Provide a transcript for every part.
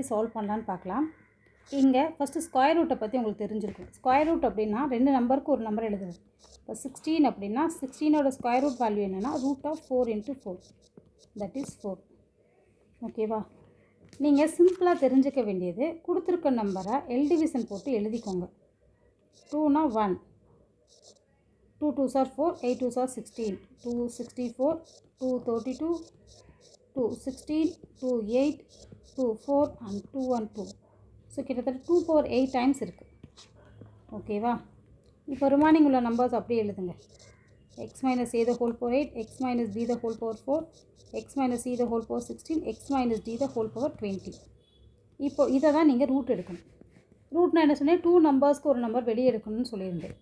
Solve பண்ணலான்னு பார்க்கலாம். இங்கே ஃபஸ்ட்டு ஸ்கொயர் ரூட்டை பற்றி உங்களுக்கு தெரிஞ்சிருக்கும். ஸ்கொயர் ரூட் அப்படின்னா 2 நம்பருக்கு ஒரு நம்பர் எழுதுறது. இப்போ 16 அப்படின்னா 16ஓட ஸ்கொயர் ரூட் வேல்யூ என்னென்னா √4 × 4 தட் இஸ் 4. ஓகேவா? நீங்கள் சிம்பிளாக தெரிஞ்சுக்க வேண்டியது கொடுத்துருக்க நம்பரை எல் டிவிஷன் போட்டு எழுதிக்கோங்க. 2னா 1, 2 2s are 4, 8 2s are 16, 2 64, 2 32, 2 16, 2 8, 2 4 and 2 1 2. So கிட்டத்தட்ட 2/8 டைம்ஸ் இருக்குது. ஓகேவா? இப்போ ரிமைனிங் உள்ள நம்பர்ஸ் அப்படியே எழுதுங்க. x - a the whole power 8, x - b the whole power 4, x - c the whole power 16, x - d the whole power 20. இப்போ இதை தான் நீங்கள் ரூட் எடுக்கணும். ரூட்னா என்ன சொன்னேன்? 2 நம்பர்ஸ்க்கு ஒரு நம்பர் வெளியே எடுக்கணும்னு சொல்லியிருந்தேன்.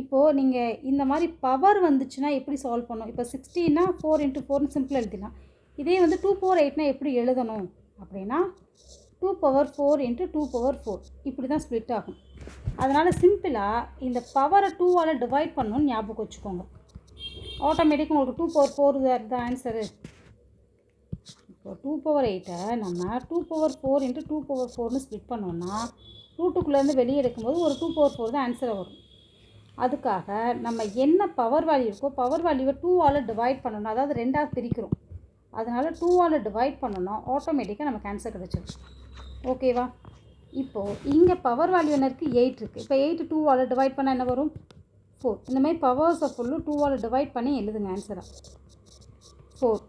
இப்போது நீங்கள் இந்த மாதிரி பவர் வந்துச்சுன்னா எப்படி சால்வ் பண்ணணும்? இப்போ 16னா 4 × 4னு சிம்பிள் எழுதிடலாம். இதே வந்து 2/8னா எப்படி எழுதணும் அப்படின்னா 2/4 × 2/4 இப்படி தான் ஸ்ப்ளிட் ஆகும். அதனால் சிம்பிளாக இந்த பவரை 2ஆல் டிவைட் பண்ணணும்னு ஞாபகம் வச்சுக்கோங்க. ஆட்டோமேட்டிக்காக உங்களுக்கு 2/4 தான் ஆன்சரு. இப்போ 2/8 நம்ம 2/4 × 2/4னு ஸ்ப்ளிட் பண்ணோம்னா ரூட்டுக்குள்ளேருந்து வெளியே எடுக்கும்போது ஒரு 2/4 தான் ஆன்சராக வரும். அதுக்காக நம்ம என்ன பவர் வேல்யூ இருக்கோ பவர் வேல்யூவை 2ஆல் டிவைட் பண்ணணும். அதாவது 2ஆக பிரிக்கிறோம். அதனால் 2ஆல் டிவைட் பண்ணணும். ஆட்டோமேட்டிக்காக நமக்கு ஆன்சர் கிடச்சிடும். ஓகேவா? இப்போது இங்கே பவர் வேல்யூ என்ன இருக்குது? 8 இருக்குது. இப்போ 8 2ஆல் டிவைட் பண்ணால் என்ன வரும்? 4. இந்த மாதிரி பவர்ஸை ஃபுல்லும் 2ஆல் டிவைட் பண்ணி எழுதுங்க ஆன்சராக. 4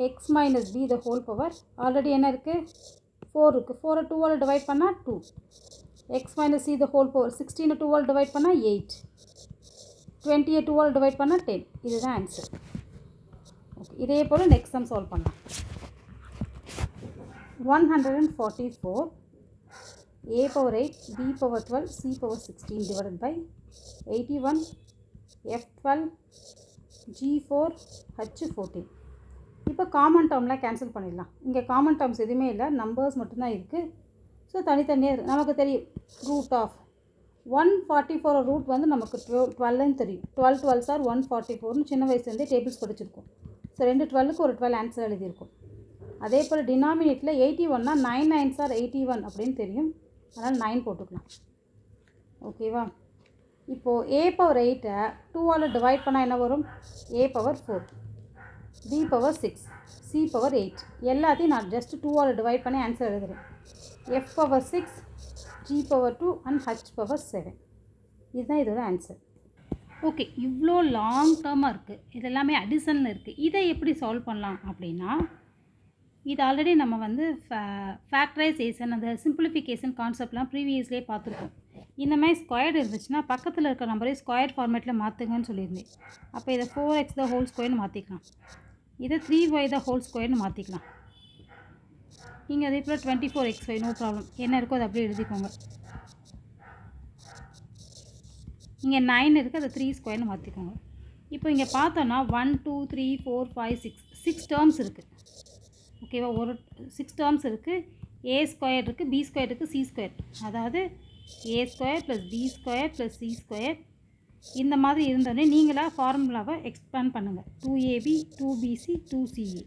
x - b the whole power already என்ன இருக்குது? 4 இருக்குது. 4ஐ 2ஆல் டிவைட் பண்ணால் 2. x - c the whole power 16ஐ 2ஆல் டிவைட் பண்ணால் 8. 20ஐ 2ஆல் டிவைட் பண்ணால் 10. இதுதான் ஆன்சர். ஓகே, இதே போல் நெக்ஸ்ட் சம் சால்வ் பண்ணலாம். 144 a/8 b/12 c/16 divided by 81 f12 g4 h14. இப்போ காமன் டேர்ம்லாம் கேன்சல் பண்ணிடலாம். இங்கே காமன் டேர்ம்ஸ் எதுவுமே இல்லை, நம்பர்ஸ் மட்டும்தான் இருக்குது. ஸோ தனித்தனியாக நமக்கு தெரியும் ரூட் ஆஃப் 144 ரூட் வந்து நமக்கு 12ன்னு தெரியும். 12 12s are 144னு சின்ன வயசுலேருந்தே டேபிள்ஸ் படிச்சிருக்கோம். ஸோ 2 12க்கு ஒரு 12 ஆன்சர் எழுதியிருக்கும். அதே போல் டினாமினேட்டில் 81னா 9 9s are 81 அப்படின்னு தெரியும். அதனால் 9 போட்டுக்கலாம். ஓகேவா? இப்போது a/8 2ஆல் டிவைட் பண்ணால் என்ன வரும்? a/4, b/6, c/8 எல்லாத்தையும் நான் ஜஸ்ட் 2ஆல் டிவைட் பண்ணி ஆன்சர் எழுதுகிறேன். f/6, g/2 and h/7 இதுதான் இதோட ஆன்சர். ஓகே, இவ்வளோ லாங் டேர்மாக இருக்குது. இது எல்லாமே அடிஷனில் இருக்குது. இதை எப்படி சால்வ் பண்ணலாம் அப்படின்னா, இது ஆல்ரெடி நம்ம வந்து ஃபேக்டரைசேஷன் அந்த சிம்பிளிஃபிகேஷன் கான்செப்ட்லாம் ப்ரீவியஸ்லேயே பார்த்துருக்கோம். இந்த மாதிரி ஸ்கொயர் இருந்துச்சுன்னா பக்கத்தில் இருக்க நம்பரே ஸ்கொயர் ஃபார்மேட்டில் மாற்றுங்கன்னு சொல்லியிருந்தேன். அப்போ இதை 4x the whole squareனு மாற்றிக்கலாம். இதை 3y the whole squareனு மாற்றிக்கலாம். இங்கே அதே போல் 24xy நோ ப்ராப்ளம். என்ன இருக்கோ அதை அப்படியே எழுதிக்கோங்க. இங்கே 9 இருக்குது, அதை 3 ஸ்கொயர்னு மாற்றிக்கோங்க. இப்போ இங்கே பார்த்தோன்னா 1 2 3 4 5 6 டேர்ம்ஸ் இருக்குது. ஓகேவா? ஒரு 6 டேர்ம்ஸ் இருக்குது. a ஸ்கொயர் இருக்குது, b ஸ்கொயர் இருக்குது, c ஸ்கொயர். அதாவது a square + b square + c square இந்த மாதிரி இருந்தோடனே நீங்களாக ஃபார்முலாவை எக்ஸ்பேண்ட் பண்ணுங்கள். 2ab 2bc 2ca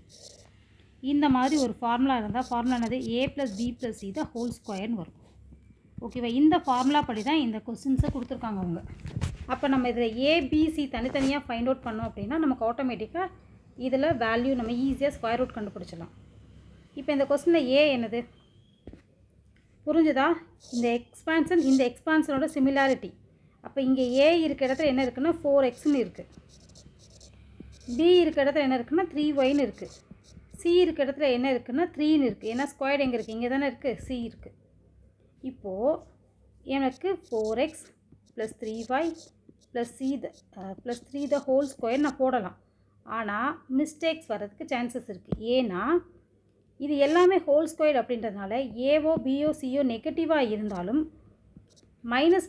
இந்த மாதிரி ஒரு ஃபார்முலா இருந்தால் ஃபார்முலா என்னது? a + b + c the whole squareனு வரும். ஓகேவா? இந்த ஃபார்முலா படி தான் இந்த கொஸ்டின்ஸை கொடுத்துருக்காங்க அவங்க. அப்போ நம்ம இதில் ஏபிசி தனித்தனியாக ஃபைண்ட் அவுட் பண்ணோம் அப்படின்னா நமக்கு ஆட்டோமேட்டிக்காக இதில் வேல்யூ நம்ம ஈஸியாக ஸ்கொயர் ரூட் கண்டுபிடிச்சிடலாம். இப்போ இந்த கொஸ்டினில் ஏ என்னது புரிஞ்சுதா? இந்த எக்ஸ்பான்ஷனோட சிமிலாரிட்டி. அப்போ இங்கே ஏ இருக்க இடத்துல என்ன இருக்குன்னா 4xன்னு இருக்குது. பி இருக்க இடத்துல என்ன இருக்குன்னா 3yன்னு இருக்குது. சி இருக்க இடத்துல என்ன இருக்குன்னா 3ன்னு இருக்குது. ஏன்னா ஸ்கொயர் எங்கே இருக்குது? இங்கே தானே இருக்குது, சி இருக்குது. இப்போது எனக்கு 4x + 3y + 3 the whole square நான் போடலாம். ஆனால் மிஸ்டேக்ஸ் வர்றதுக்கு சான்சஸ் இருக்குது. ஏன்னா இது எல்லாமே ஹோல் ஸ்கொயர் அப்படின்றதுனால ஏவோ பிஓ சிஓ நெகட்டிவாக இருந்தாலும் மைனஸ்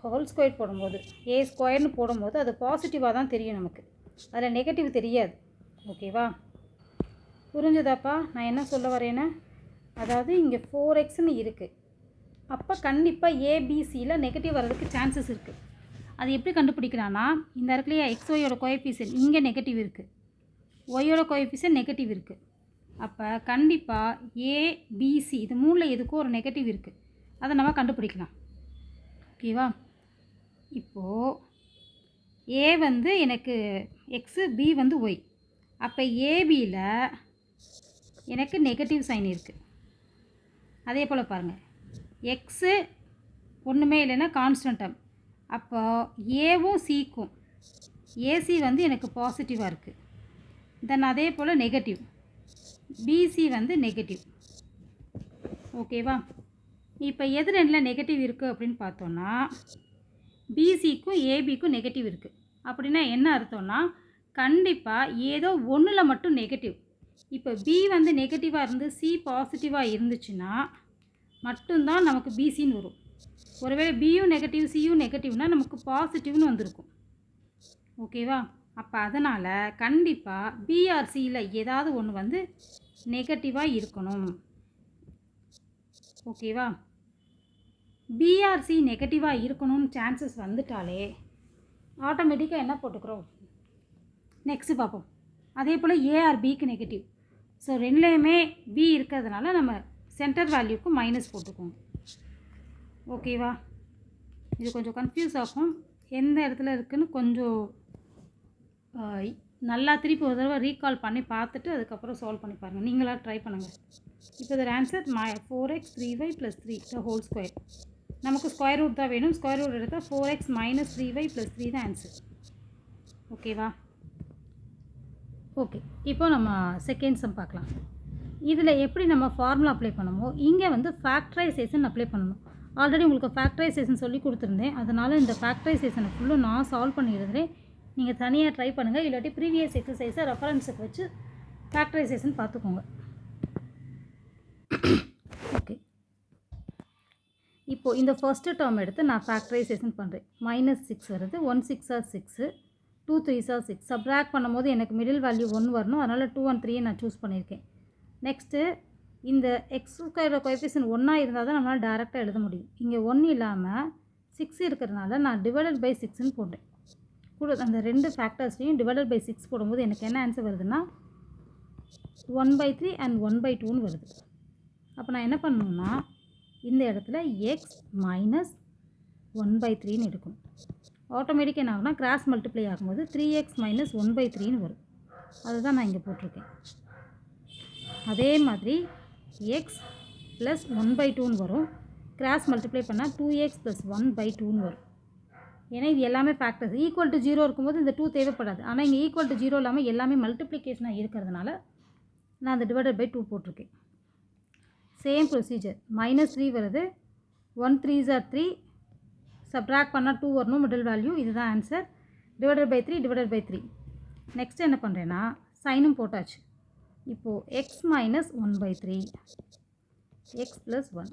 ஹோல் ஸ்கொயர் போடும்போது ஏ ஸ்கொயர்னு போடும்போது அது பாசிட்டிவாக தான் தெரியும் நமக்கு. அதில் நெகட்டிவ் தெரியாது. ஓகேவா? புரிஞ்சுதாப்பா நான் என்ன சொல்ல வரேன்னா? அதாவது இங்கே 4xன்னு இருக்குது. அப்போ கண்டிப்பாக ஏபிசியில் நெகட்டிவ் வர்றதுக்கு சான்சஸ் இருக்குது. அது எப்படி கண்டுபிடிக்கலான்னா, இந்த இடத்துலையே எக்ஸ்ஒயோட கோஎஃபிஷியன்ட் இங்கே நெகட்டிவ் இருக்குது, ஒய்யோட கோஎஃபிஷியன்ட் நெகட்டிவ் இருக்குது. அப்போ கண்டிப்பாக ஏபிசி இது மூணில் எதுக்கும் ஒரு நெகட்டிவ் இருக்குது, அதை நம்ம கண்டுபிடிக்கலாம். ஓகேவா? இப்போது ஏ வந்து எனக்கு எக்ஸு, பி வந்து ஒய். அப்போ ஏபியில் எனக்கு நெகட்டிவ் சைன் இருக்குது. அதே போல் பாருங்கள், எக்ஸு ஒன்றுமே இல்லைன்னா கான்ஸ்டன்ட் டேர்ம். அப்போ ஏவும் சிக்கும் ஏசி வந்து எனக்கு பாசிட்டிவாக இருக்குது. தென் அதே போல் நெகட்டிவ் பிசி வந்து நெகட்டிவ். ஓகேவா? இப்போ எது ரெண்டில் நெகட்டிவ் இருக்குது அப்படின்னு பார்த்தோன்னா பிசிக்கும் ஏபிக்கும் நெகட்டிவ் இருக்குது. அப்படின்னா என்ன அர்த்தம்னா கண்டிப்பாக ஏதோ ஒன்றில் மட்டும் நெகட்டிவ். இப்போ பி வந்து நெகட்டிவாக இருந்து சி பாசிட்டிவாக இருந்துச்சுன்னா மட்டும்தான் நமக்கு பிசின்னு வரும். ஒருவேளை பியும் நெகட்டிவ் சியும் நெகட்டிவ்னால் நமக்கு பாசிட்டிவ்னு வந்திருக்கும். ஓகேவா? அப்போ அதனால் கண்டிப்பாக பிஆர்சியில் ஏதாவது ஒன்று வந்து நெகட்டிவாக இருக்கணும். ஓகேவா? பிஆர்சி நெகட்டிவாக இருக்கணும்னு சான்சஸ் வந்துட்டாலே ஆட்டோமேட்டிக்காக என்ன போட்டுக்கிறோம், நெக்ஸ்ட்டு பார்ப்போம். அதே போல் ஏஆர்பிக்கு நெகட்டிவ். ஸோ ரெண்டுலேயுமே பி இருக்கிறதுனால நம்ம சென்டர் வேல்யூக்கு மைனஸ் போட்டுக்கோங்க. ஓகேவா? இது கொஞ்சம் கன்ஃபியூஸ் ஆகும், எந்த இடத்துல இருக்குதுன்னு கொஞ்சம் நல்லா திருப்பி ஒரு தடவை ரீகால் பண்ணி பார்த்துட்டு அதுக்கப்புறம் சால்வ் பண்ணி பாருங்கள். நீங்களாக ட்ரை பண்ணுங்கள். இப்போ இதோட answer 4x 3y + 3 the whole square. நமக்கு ஸ்கொயர் ரூட் தான் வேணும். ஸ்கொயர் ரூட் எடுத்தால் 4x - 3y + 3 தான் ஆன்சர். ஓகேவா? ஓகே, இப்போ நம்ம செகண்ட் சம் பார்க்கலாம். இதில் எப்படி நம்ம ஃபார்முலா அப்ளை பண்ணமோ இங்கே வந்து ஃபேக்டரைசேஷன் அப்ளை பண்ணணும். ஆல்ரெடி உங்களுக்கு ஃபேக்டரைசேஷன் சொல்லி கொடுத்துருந்தேன், அதனால் இந்த ஃபேக்டரைசேஷனை ஃபுல்லும் நான் சால்வ் பண்ணி எழுதுறேன். நீங்கள் தனியாக ட்ரை பண்ணுங்கள், இல்லாட்டி ப்ரீவியஸ் எக்ஸசைஸை ரெஃபரன்ஸுக்கு வச்சு ஃபேக்டரைசேஷன் பார்த்துக்கோங்க. ஓகே, இப்போது இந்த ஃபர்ஸ்ட்டு டேர்ம் எடுத்து நான் ஃபேக்டரைசேஷன் பண்ணுறேன். -6 வருது. 1 6 ஆர் 6, 2 3 ஆர் 6. சப்ராக்ட் பண்ணும்போது எனக்கு மிடில் வேல்யூ 1 வரணும், அதனால் 2 and 3 நான் சூஸ் பண்ணியிருக்கேன். நெக்ஸ்ட்டு இந்த எக்ஸ் ஸ்கொயரோட கோஎஃபிஷியன்ட் 1 இருந்தால் தான் நம்மளால் டேரெக்டாக எழுத முடியும். இங்கே 1 இல்லாமல் 6 இருக்கிறதுனால நான் டிவைடட் பை 6ன்னு போட்டேன். கூட அந்த ரெண்டு ஃபேக்டர்ஸ்லையும் டிவைடட் பை 6 போடும்போது எனக்கு என்ன ஆன்சர் வருதுன்னா 1/3 and 1/2ன்னு வருது. அப்போ நான் என்ன பண்ணணுன்னா இந்த இடத்துல x - 1/3ன்னு எடுக்கணும். ஆட்டோமேட்டிக்காக என்ன ஆகுனா கிராஸ் மல்டிப்ளை ஆகும்போது 3x - 1/3ன்னு வரும். அதுதான் நான் இங்கே போட்டிருக்கேன். அதே மாதிரி x + 1/2ன்னு வரும். கிராஸ் மல்டிப்ளை பண்ணால் 2x + 1/2ன்னு வரும். ஏன்னா இது எல்லாமே ஃபேக்டர்ஸ். ஈக்குவல் டு 0 இருக்கும்போது இந்த 2 தேவைப்படாது. ஆனால் இங்கே ஈக்குவல் டு 0 இல்லாமல் எல்லாமே மல்டிப்ளிகேஷனாக இருக்கிறதுனால நான் அந்த டிவைடட் பை 2 போட்டிருக்கேன். Same procedure. -3 வருது. 1 3s are 3. சப்ராக்ட் பண்ணால் 2 வரணும் மிடில் வேல்யூ. இதுதான் answer. Divided by 3 divided by 3. Next என்ன பண்ணுறேன்னா சைனும் போட்டாச்சு. இப்போது x - 1/3 x + 1.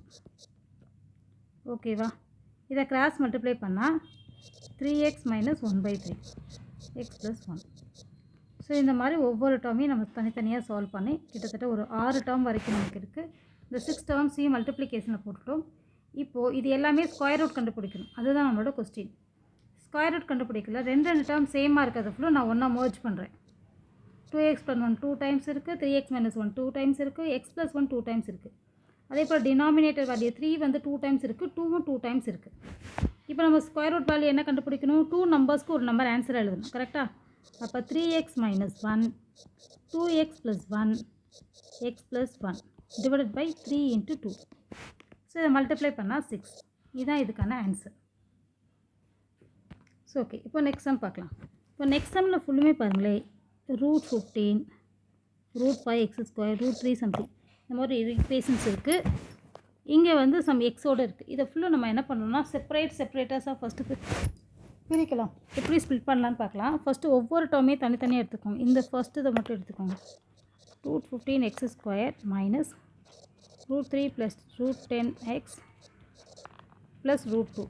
ஓகேவா? இதை கிராஸ் மல்டிப்ளை பண்ணால் 3x - 1/3 x + 1. ஸோ இந்த மாதிரி ஒவ்வொரு டேர்மையும் நம்ம தனித்தனியாக சால்வ் பண்ணி கிட்டத்தட்ட ஒரு 6 டேர்ம் வரைக்கும் நமக்கு இருக்குது. இந்த 6 டேர்ம்ஸையும் மல்டிப்ளிகேஷனில் போட்டுட்டோம். இப்போது இது எல்லாமே ஸ்கொயர் ரூட் கண்டுபிடிக்கணும். அதுதான் நம்மளோட கொஸ்டின். ஸ்கொயர் ரூட் கண்டுபிடிக்கல, ரெண்டு டேர்ம் சேமாக இருக்கிறது ஃபுல்லும் நான் ஒன்றா மர்ஜ் பண்ணுறேன். 2x + 1 2 டைம்ஸ் இருக்குது, 3x - 1 2 டைம்ஸ் இருக்குது, x + 1 2 டைம்ஸ் இருக்குது. அதே போல் டினாமினேட்டர் வேல்யூ 3 வந்து 2 டைம்ஸ் இருக்குது, 2வும் 2 டைம்ஸ் இருக்குது. இப்போ நம்ம ஸ்கொயர் ரூட் வேல்யூ என்ன கண்டுபிடிக்கணும்? 2 நம்பர்ஸ்க்கு ஒரு நம்பர் ஆன்சர் எழுதணும். கரெக்டாக? அப்போ 3x - 1 2x + 1 x + 1 divided by 3 × 2. So இதை மல்டிப்ளை பண்ணால் 6. இதுதான் இதுக்கான ஆன்சர். ஸோ ஓகே, இப்போ நெக்ஸ்ட் சம் பார்க்கலாம். இப்போ நெக்ஸ்ட் சம்மில் ஃபுல்லுமே பாருங்களேன், √15 √5x², √3 சம்திங் இந்த மாதிரி ஈக்குவேஷன்ஸ் இருக்குது. இங்கே வந்து சம் எக்ஸோடு இருக்குது. இதை ஃபுல்லும் நம்ம என்ன பண்ணணும்னா செப்பரேட்டர்ஸாக ஃபஸ்ட்டு பிரிக்கலாம். எப்படி ஸ்ப்ளிட் பண்ணலான்னு பார்க்கலாம். ஃபஸ்ட்டு ஒவ்வொரு டேர்மே தனித்தனியாக எடுத்துக்கோங்க. இந்த ஃபஸ்ட்டு இதை மட்டும் எடுத்துக்கோங்க. √15x² - √3 + √10x + √2.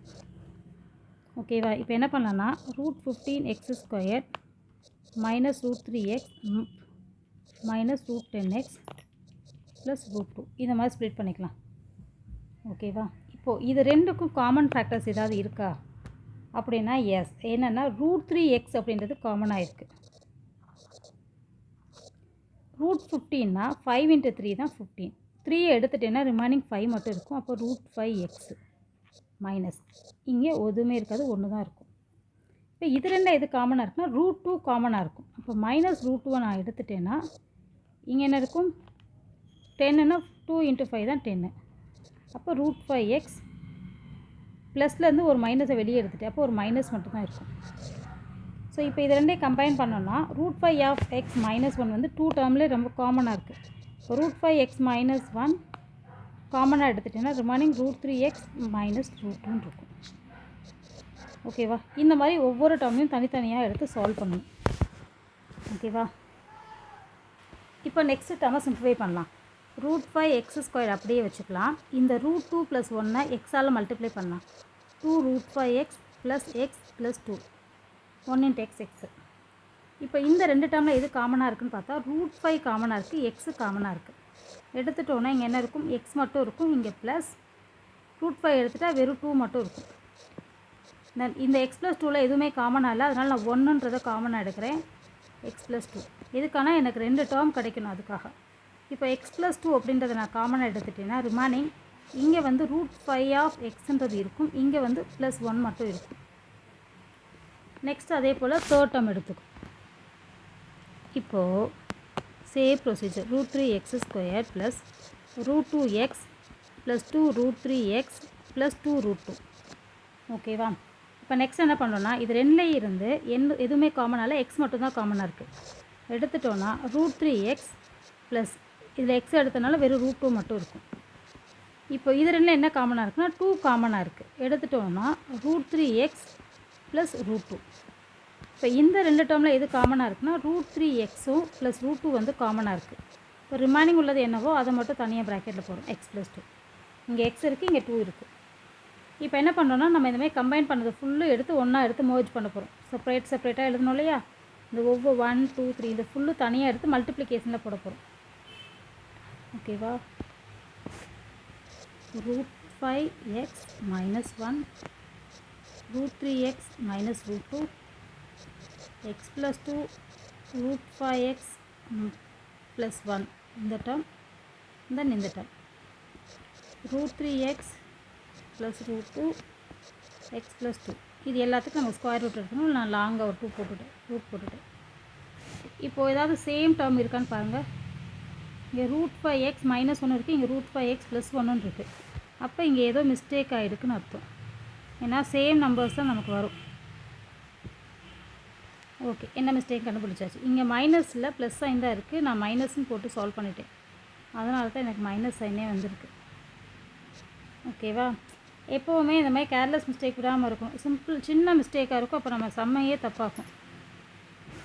ஓகேவா? இப்போ என்ன பண்ணலான்னா √15x² - √3x - √10x + √2 இந்த மாதிரி ஸ்ப்ளிட் பண்ணிக்கலாம். ஓகேவா? இப்போது இது ரெண்டுக்கும் காமன் ஃபேக்டர்ஸ் ஏதாவது இருக்கா அப்படின்னா எஸ். என்னென்னா √3x அப்படின்றது காமனாக இருக்குது. ரூட் 15னா 5 இன்ட்டு 3 தான் 15. 3 எடுத்துட்டேன்னா ரிமைனிங் 5 மட்டும் இருக்கும். அப்போ ரூட் 5x மைனஸ் இங்கே எதுவுமே இருக்காது, ஒன்று தான் இருக்கும். இப்போ இது ரெண்டும் எது காமனாக இருக்குன்னா ரூட் 2 காமனாக இருக்கும். அப்போ மைனஸ் ரூட் 2 நான் எடுத்துட்டேன்னா இங்கே என்ன இருக்கும், 10ன்னா 2 இன்ட்டு 5 தான் 10. அப்போ ரூட் 5x ப்ளஸ்லேருந்து ஒரு மைனஸை வெளியே எடுத்துகிட்டேன். அப்போ ஒரு மைனஸ் மட்டும் தான் இருக்கும். ஸோ இப்போ இது ரெண்டையும் கம்பைன் பண்ணோன்னா ரூட் 5 ஆஃப் எக்ஸ் மைனஸ் 1 வந்து 2 டேர்ம்லேயே ரொம்ப காமனாக இருக்குது. இப்போ ரூட் 5x மைனஸ் 1 காமனாக எடுத்துட்டேன்னா remaining root 3x minus root 2 இருக்கும். ஓகேவா? இந்த மாதிரி ஒவ்வொரு டேர்மையும் தனித்தனியாக எடுத்து சால்வ் பண்ணணும். ஓகேவா? இப்போ நெக்ஸ்ட்டு டேர்மை சிம்பிளிஃபை பண்ணலாம். ரூட் 5x² அப்படியே வச்சுக்கலாம். இந்த ரூட் 2 + 1 எக்ஸால் மல்டிப்ளை பண்ணலாம். 2 root 5x plus x plus 2 1 × x x. இப்போ இந்த ரெண்டு டேர்மில் எது காமனாக இருக்குதுன்னு பார்த்தா ரூட் 5 காமனாக இருக்குது, எக்ஸு காமனாக இருக்குது. எடுத்துட்டோன்னா இங்கே என்ன இருக்கும், எக்ஸ் மட்டும் இருக்கும். இங்கே ப்ளஸ் ரூட் 5 எடுத்துகிட்டா வெறும் 2 மட்டும் இருக்கும். தென் இந்த எக்ஸ் ப்ளஸ் 2ல் எதுவுமே காமனாக இல்லை, அதனால் நான் 1ன்றதை காமனாக எடுக்கிறேன். எக்ஸ் ப்ளஸ் 2 இதுக்கான எனக்கு 2 டேர்ம் கிடைக்கணும். அதுக்காக இப்போ எக்ஸ் ப்ளஸ் 2 அப்படின்றத நான் காமனாக எடுத்துட்டேன்னா ரிமைனிங் இங்கே வந்து ரூட் 5 ஆஃப் எக்ஸுன்றது இருக்கும், இங்கே வந்து ப்ளஸ் 1 மட்டும் இருக்கும். நெக்ஸ்ட் அதே போல் தேர்ட் டேர்ம் எடுத்துக்கும். இப்போது same procedure root 3x² plus root 2x plus 2 root 3x plus 2 root 2. ஓகேவா? இப்போ நெக்ஸ்ட் என்ன பண்ணுறோன்னா இது ரெண்டுலேயும் இருந்து எதுவுமே காமனால எக்ஸ் மட்டும் தான் காமனாக இருக்குது. எடுத்துட்டோன்னா ரூட் 3x ப்ளஸ் இதில் எக்ஸ் எடுத்தனால வெறும் ரூட் 2 மட்டும் இருக்கும். இப்போ இது ரெண்டில் என்ன காமனாக இருக்குன்னா 2 காமனாக இருக்குது. எடுத்துட்டோன்னா ரூட் 3x ப்ளஸ் ரூட் 2. இப்போ இந்த ரெண்டு டேர்மில் எது காமனாக இருக்குன்னா ரூட் 3xம் ப்ளஸ் ரூட் 2 வந்து காமனாக இருக்குது. இப்போ ரிமைனிங் உள்ளது என்னவோ அதை மட்டும் தனியாக ப்ராக்கெட்டில் போகிறோம். எக்ஸ் ப்ளஸ் 2 இங்கே எக்ஸ் இருக்குது, இங்கே 2 இருக்குது. இப்போ என்ன பண்ணுறோன்னா நம்ம இந்தமாதிரி கம்பைன் பண்ணது ஃபுல்லும் எடுத்து ஒன்றா எடுத்து மர்ஜ் பண்ண போகிறோம். செப்பரேட்டாக எழுதணும் இல்லையா? இந்த ஒவ்வொரு 1 2 3 இந்த ஃபுல்லு தனியாக எடுத்து மல்டிப்ளிகேஷனில் போட போகிறோம். ஓகேவா? Root 5x minus 1 root 3x minus root 2 x plus 2 root 5x plus 1 இந்த டேர்ம், தென் இந்த term root 3x plus root 2 x plus 2. இது எல்லாத்துக்கும் நம்ம ஸ்கொயர் ரூட் எடுக்கணும். நான் லாங்காக ஒரு ரூட் போட்டுட்டேன். இப்போது ஏதாவது சேம் டேர்ம் இருக்கான்னு பாருங்கள். இங்கே ரூட் 5x மைனஸ் 1 இருக்குது, இங்கே ரூட் 5x ப்ளஸ் 1 இருக்குது. அப்போ இங்கே ஏதோ மிஸ்டேக் ஆகிடுக்குன்னு அர்த்தம். ஏன்னா சேம் நம்பர்ஸ் தான் நமக்கு வரும். ஓகே, என்ன மிஸ்டேக் கண்டுபிடிச்சாச்சு. இங்கே மைனஸில் ப்ளஸ் சைன் தான் இருக்குது, நான் மைனஸ்ன்னு போட்டு சால்வ் பண்ணிட்டேன். அதனால தான் எனக்கு மைனஸ் சைனே வந்திருக்கு. ஓகேவா? எப்போவுமே இந்த மாதிரி கேர்லெஸ் மிஸ்டேக் விடாமல் இருக்கும். சின்ன மிஸ்டேக்காக இருக்கும், அப்போ நம்ம செம்மையே தப்பாகும்.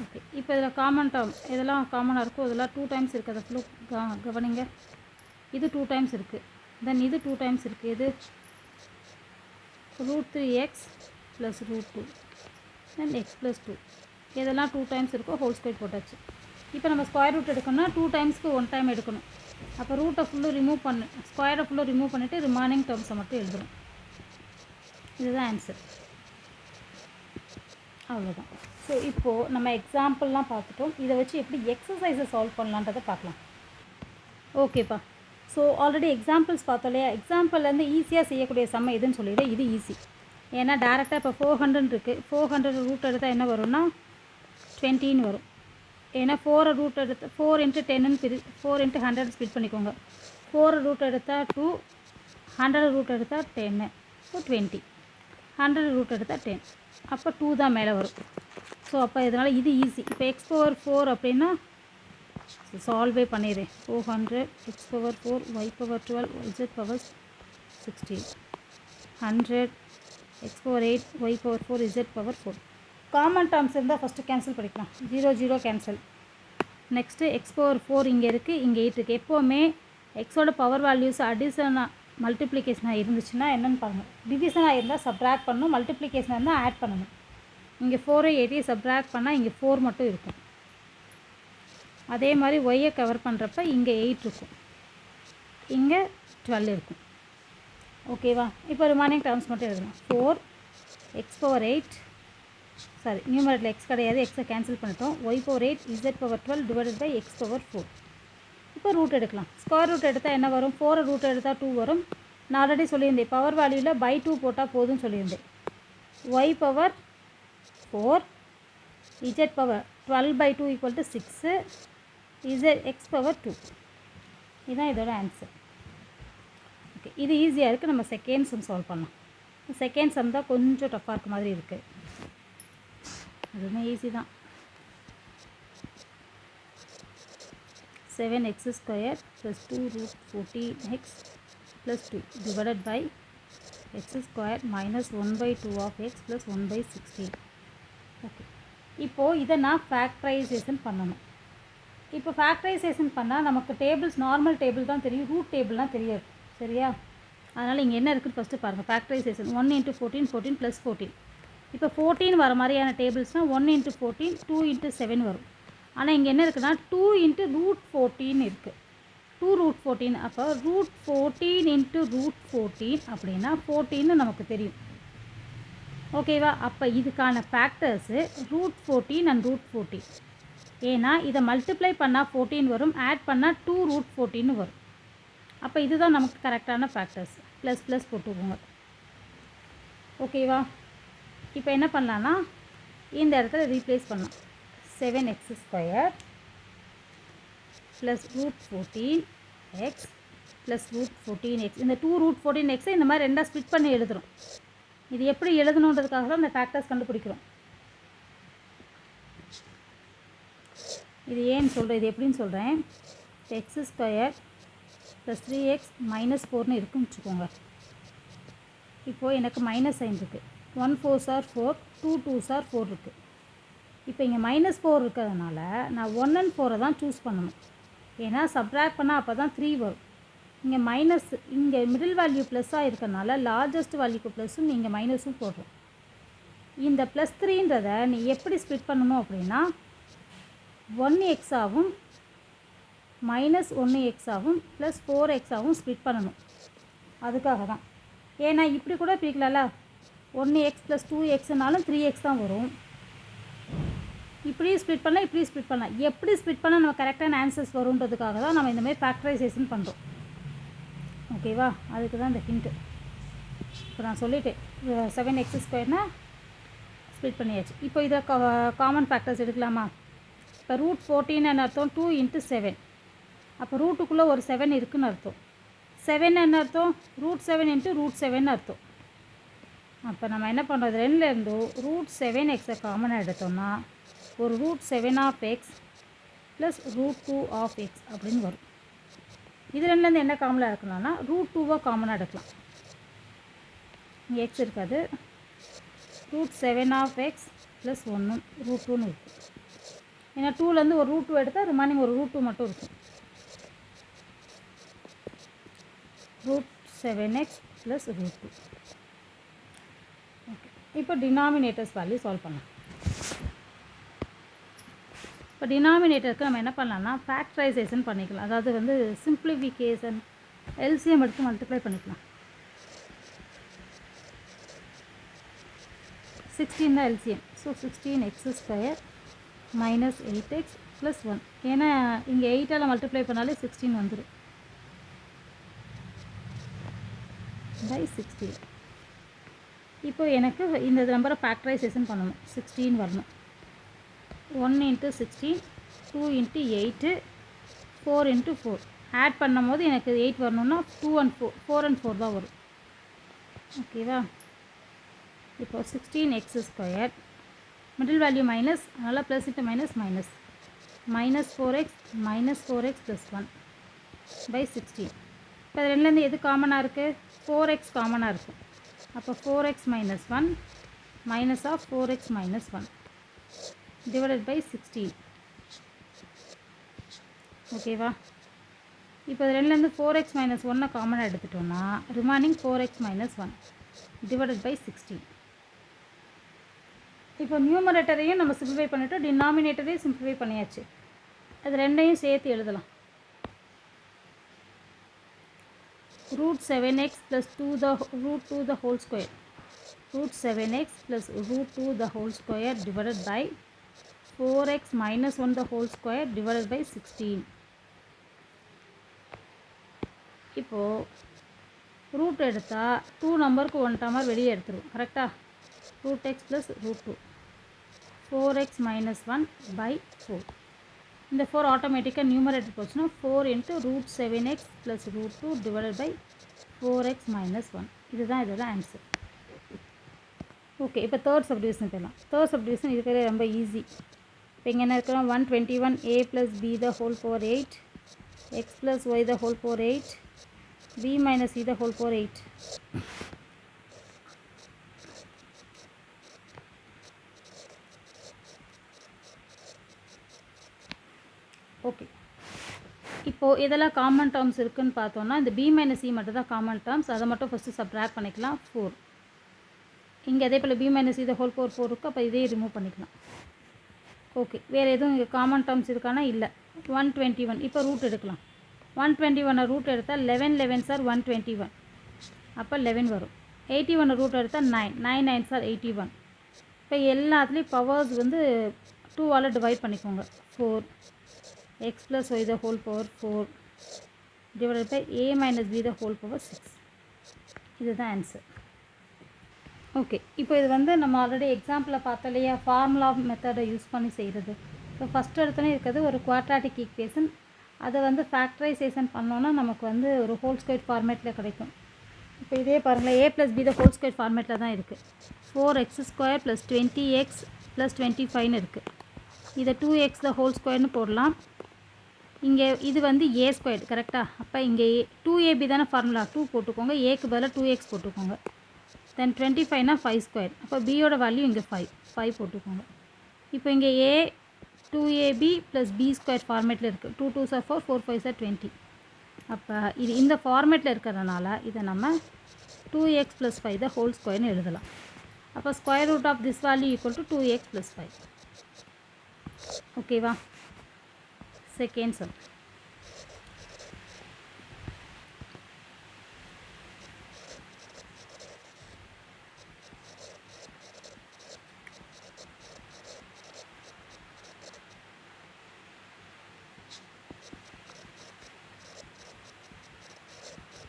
ஓகே, இப்போ இதில் காமன் டேர்ம் இதெல்லாம் காமனாக இருக்கும். இதெல்லாம் 2 டைம்ஸ் இருக்குது. அதை ஃபுல்லாக கவனிங்க. இது 2 டைம்ஸ் இருக்குது, தென் இது 2 டைம்ஸ் இருக்குது. இது ரூட் 3x ப்ளஸ் ரூட் 2 தென் எக்ஸ் ப்ளஸ் 2 இதெல்லாம் 2 டைம்ஸ் இருக்கும். ஹோல் ஸ்கொயர் போட்டாச்சு. இப்போ நம்ம ஸ்கொயர் ரூட் எடுக்கணும்னா 2 டைம்ஸ்க்கு 1 டைம் எடுக்கணும். அப்போ ரூட்டை ஃபுல்லும் ரிமூவ் ஸ்கொயரை ஃபுல்லும் ரிமூவ் பண்ணிவிட்டு ரிமைனிங் டேர்ம்ஸை மட்டும் எழுதுறோம். இதுதான் ஆன்சர். அவ்வளோதான். ஸோ இப்போது நம்ம எக்ஸாம்பிள்லாம் பார்த்துட்டோம். இதை வச்சு எப்படி எக்ஸசைஸை சால்வ் பண்ணலான்றதை பார்க்கலாம். ஓகேப்பா. ஸோ ஆல்ரெடி எக்ஸாம்பிள்ஸ் பார்த்தோம் இல்லையா? எக்ஸாம்பிள்லேருந்து ஈஸியாக செய்யக்கூடிய சம் எதுன்னு சொல்லிடுறேன். இது ஈஸி. ஏன்னா டேரெக்டாக இப்போ 400 இருக்குது. 400 ரூட் எடுத்தால் என்ன வரும்னா 20 வரும். ஏன்னா 4 ரூட் எடுத்து 4 × 10 4 × 100 ஸ்ப்ளிட் பண்ணிக்கோங்க. 4 ரூட் எடுத்தால் 2, 100 ரூட் எடுத்தால் 10, ஸோ 20. 100 ரூட் எடுத்தால் 10, அப்போ 2 தான் மேலே வரும். ஸோ அப்போ இதனால் இது ஈஸி. இப்போ x⁴ அப்படின்னா சால்வே பண்ணிடுறேன். 400 x⁴ y⁴12 z⁴16 100 x⁴8 y⁴4 z⁴4. Common terms இருந்தால் ஃபஸ்ட்டு கேன்சல் பண்ணிக்கலாம். 0 0 கேன்சல். நெக்ஸ்ட்டு x⁴ இங்கே இருக்குது, இங்கே 8 இருக்குது. எப்போவுமே எக்ஸோட பவர் வேல்யூஸ் அடிஷனாக மல்டிப்ளிகேஷனாக இருந்துச்சுன்னா என்னென்னு பாருங்கள். டிவிஷனாக இருந்தால் சப்ராக்ட் பண்ணணும், மல்டிப்ளிகேஷனாக இருந்தால் ஆட் பண்ணணும். இங்கே 4 8 சப்ராக்ட் பண்ணால் இங்கே 4 மட்டும் இருக்கும். அதே மாதிரி ஒய்யை கவர் பண்ணுறப்ப இங்கே 8 இருக்கும், இங்கே 12 இருக்கும். ஓகேவா? இப்போ ரிமைனிங் டேர்ம்ஸ் மட்டும் எழுதணும். 4 x⁴8 சாரி நியூமரேட்டில் எக்ஸ் கிடையாது, எக்ஸை கேன்சல் பண்ணிட்டோம். y⁴8 z⁴12 divided by x⁴4 இப்போ ரூட் எடுக்கலாம். ஸ்கொயர் ரூட் எடுத்தால் என்ன வரும்? 4 ரூட் எடுத்தால் 2 வரும். நான் ஆல்ரெடி சொல்லியிருந்தேன், பவர் வேல்யூவில் பை 2 போட்டால் போதும்னு சொல்லியிருந்தேன். Y power 4, z power 12/2 = 6, z x power 2. இதுதான் இதோட ஆன்சர். ஓகே, இது ஈஸியாக இருக்குது. நம்ம செகண்ட் சம் சால்வ் பண்ணலாம். செகண்ட் சம் தான் கொஞ்சம் டஃப்பாக இருக்க மாதிரி இருக்குது. அதுவுமே ஈஸி தான். 7x² + 2 √14x + 2 divided by x² - 1/2 of x + 1/16. Okay, இப்போது இதை நான் ஃபேக்டரைசேஷன் பண்ணணும். இப்போ ஃபேக்டரைசேஷன் பண்ணால் நமக்கு டேபிள்ஸ் நார்மல் டேபிள் தான் தெரியும், ரூட் டேபிள்லாம் தெரியாது. சரியா? அதனால் இங்கே என்ன இருக்குதுன்னு ஃபஸ்ட்டு பாருங்கள். ஃபேக்டரைசேஷன் 1 × 14, 14 + 14. இப்போ 14 வர மாதிரியான டேபிள்ஸ்னால் 1 × 14, 2 × 7 வரும். ஆனால் இங்கே என்ன இருக்குன்னா 2 × √14 இருக்குது. 2 √14. அப்போ √14 × √14 அப்படின்னா 14 நமக்கு தெரியும். ஓகேவா? அப்போ இதுக்கான ஃபேக்டர்ஸு √14 and √14. ஏன்னா இதை மல்டிப்ளை பண்ணால் 14 வரும், ஆட் பண்ணால் 2 √14 வரும். அப்போ இதுதான் நமக்கு கரெக்டான ஃபேக்டர்ஸ். ப்ளஸ் ப்ளஸ் போட்டுக்கோங்க. ஓகேவா? இப்போ என்ன பண்ணலான்னா இந்த இடத்துல ரீப்ளேஸ் பண்ணலாம். 7x² + √14x + √14x. இந்த 2 √14x இந்த மாதிரி ரெண்டாக ஸ்ப்ளிட் பண்ணி எழுதுகிறோம். இது எப்படி எழுதணுன்றதுக்காக தான் இந்த ஃபேக்டர்ஸ் கண்டுபிடிக்கிறோம். இது ஏன்னு சொல்கிறேன், இது எப்படின்னு சொல்கிறேன். x² + 3x - 4ன்னு இருக்குன்னு வச்சுக்கோங்க. இப்போது எனக்கு மைனஸ் சைன் இருக்குது. 1 4s are 4, 2 2s are 4 இருக்குது. இப்போ இங்கே -4 இருக்கிறதுனால நான் 1 and 4 தான் சூஸ் பண்ணணும். ஏன்னா சப்ட்ராக்ட் பண்ணால் அப்போ தான் 3 வரும். இங்கே மைனஸ், இங்கே மிடில் வேல்யூ ப்ளஸ்ஸாக இருக்கிறனால லார்ஜஸ்ட் வேல்யூக்கு ப்ளஸ்ஸும் இங்கே மைனஸும் போடுறோம். இந்த +3ன்றதை நீ எப்படி ஸ்ப்ளிட் பண்ணணும் அப்படின்னா 1x ஆகும், -1x ஆகும், +4x ஆகும் ஸ்ப்ளிட் பண்ணணும். அதுக்காக தான். ஏன்னா இப்படி கூட பிரிக்கலாம்ல, 1x + 2xனாலும் 3x தான் வரும். இப்படியும் ஸ்ப்ளிட் பண்ணலாம், இப்படியும் ஸ்ப்ளிட் பண்ணலாம். எப்படி ஸ்ப்ளிட் பண்ணால் நம்ம கரெக்டான ஆன்சர்ஸ் வருன்றதுக்காக தான் நம்ம இந்த மாதிரி ஃபேக்டரைசேஷன் பண்ணுறோம். ஓகேவா? அதுக்கு தான் இந்த ஹிண்ட்டு. இப்போ நான் சொல்லிட்டேன் 7x² ஸ்ப்ளிட் பண்ணியாச்சு. இப்போ இதை காமன் ஃபேக்டர்ஸ் எடுக்கலாமா? இப்போ √14 என்ன அர்த்தம்? 2 × 7. அப்போ ரூட்டுக்குள்ளே ஒரு 7 இருக்குதுன்னு அர்த்தம். 7 என்ன அர்த்தம்? √7 × √7 அர்த்தம். அப்போ நம்ம என்ன பண்ணுறது, ரெண்டுலேருந்து √7x காமனாக எடுத்தோம்னா ஒரு √7 of x + √2 of x அப்படின்னு வரும். இது ரெண்டுலேருந்து என்ன காமனாக இருக்கலாம்னா √2 காமனாக எடுக்கலாம். இங்கே x இருக்காது. √7 of x + 1 √2ன்னு இருக்கும். ஏன்னா 2லேருந்து ஒரு √2 எடுத்தால் ரிமைனிங் ஒரு √2 மட்டும் இருக்கும். √7x + √2. ஓகே, இப்போ டினாமினேட்டர்ஸ் வேல்யூ சால்வ் பண்ணலாம். இப்போ டினாமினேட்டருக்கு நம்ம என்ன பண்ணலாம்னா ஃபேக்டரைசேஷன் பண்ணிக்கலாம். அதாவது வந்து சிம்பிளிஃபிகேஷன், எல்சிஎம் எடுத்து மல்டிப்ளை பண்ணிக்கலாம். 16 தான் எல்சிஎம். So 16x² - 8x + 1. ஏன்னா இங்கே 8ஆல் மல்டிப்ளை பண்ணாலே 16 வந்துடும். by 16. இப்போ எனக்கு இந்த நம்பரை ஃபேக்டரைசேஷன் பண்ணணும். 16 வரணும். 1 × 16, 2 × 8, 4 × 4. ஆட் பண்ணும் போது எனக்கு 8 வரணும்னா 2 and 4, 4 and 4 தான் வரும். ஓகேவா? இப்போ 16x², மிடில் வேல்யூ மைனஸ், அதனால் plus into minus minus, -4x + 1 by 16. இப்போ அது ரெண்டுலேருந்து எது காமனாக இருக்குது? 4x காமனாக இருக்கும். அப்போ 4x - 1 minus of 4x - 1 divided by 16. ஓகேவா? இப்போ அது ரெண்டுலேருந்து 4x - 1 காமனாக எடுத்துட்டோம்னா ரிமைனிங் 4x - 1 டிவைடட் பை 16. இப்போ நியூமரேட்டரையும் நம்ம சிம்பிளிஃபை பண்ணிவிட்டோம், டினாமினேட்டரையும் சிம்பிளிஃபை பண்ணியாச்சு. அது ரெண்டையும் சேர்த்து எழுதலாம். √7x + √2 the whole square. √7x + √2 the whole square divided by 4x - 1 the whole square divided by 16. இப்போது ரூட் எடுத்தால் 2 நம்பருக்கு 1 டேர்மர் வெளியே எடுத்துருவோம் கரெக்டாக. Root x plus root 2 4x minus 1 by 4. இந்த 4 ஆட்டோமேட்டிக்காக நியூமரேட்டர் போச்சுன்னா 4 into root 7x plus root 2 divided by 4x minus 1. இதுதான் இதோட ஆன்சர். ஓகே, இப்போ தேர்ட் சப்டிவிஷன் போயிடலாம். தேர்ட் சப்டிவிஷன் இருக்கிறது ரொம்ப ஈஸி. இப்போ இங்கே என்ன இருக்கிறோம், 121 a plus b the whole power 8 x plus y the whole power 8 b minus c the whole power 8. Okay, இப்போது இதெல்லாம் காமன் டேர்ம்ஸ் இருக்குதுன்னு பார்த்தோன்னா இந்த b மைனஸ் சி மட்டும் தான் காமன் டேர்ம்ஸ். அதை மட்டும் ஃபஸ்ட்டு சப்ட்ராக்ட் பண்ணிக்கலாம் 4. இங்கே அதே போல் b minus C whole power 4 இருக்குது. அப்போ இதே ரிமூவ் பண்ணிக்கலாம். ஓகே, வேறு எதுவும் இங்கே காமன் டேர்ம்ஸ் இருக்கானா? இல்லை. 121 இப்போ ரூட் எடுக்கலாம். 121 ரூட் எடுத்தால் 11 11 சார் 121, அப்போ 11 வரும். 81 ரூட் எடுத்தால் 9 9 9 சார் 81. இப்போ எல்லாத்துலேயும் பவர்ஸ் வந்து 2ஆல் டிவைட் பண்ணிக்கோங்க. 4 x plus y the whole power 4 divided by a minus b the whole power 6. இதுதான் ஆன்சர். ஓகே, இப்போ இது வந்து நம்ம ஆல்ரெடி எக்ஸாம்பிளில் பார்த்தோம் இல்லையா, ஃபார்முலா மெத்தடை யூஸ் பண்ணி செய்கிறது. இப்போ ஃபஸ்ட் எடுத்தோன்னே இருக்கிறது ஒரு குவாட்ராட்டிக் ஈக்குவேஷன். அதை வந்து ஃபேக்டரைசேஷன் பண்ணோன்னா நமக்கு வந்து ஒரு ஹோல் ஸ்கொயர் ஃபார்மேட்டில் கிடைக்கும். இப்போ இதே பாருங்களேன், a plus b the whole square ஃபார்மேட்டில் தான் இருக்குது. 4x² plus 20x plus 25ன்னு இருக்குது. இதை 2x the whole squareன்னு போடலாம். இங்கே இது வந்து a ஸ்கொயர்டு கரெக்டாக. அப்போ இங்கே 2ab தானே ஃபார்முலா, 2 போட்டுக்கோங்க. ஏக்கு பதிலாக 2x போட்டுக்கோங்க. தென் 25னா 5 ஸ்கொயர். அப்போ பியோட வேல்யூ இங்கே 5 போட்டுக்கோங்க. இப்போ இங்கே a 2ab plus b square ஃபார்மேட்டில் இருக்குது. 2 2s are 4 4 5s are 20. அப்போ இது இந்த ஃபார்மேட்டில் இருக்கிறதுனால இதை நம்ம 2x + 5 த ஹோல் ஸ்கொயர்னு எழுதலாம். அப்போ square root of this value equal to 2x + 5. ஓகேவா? Second sum.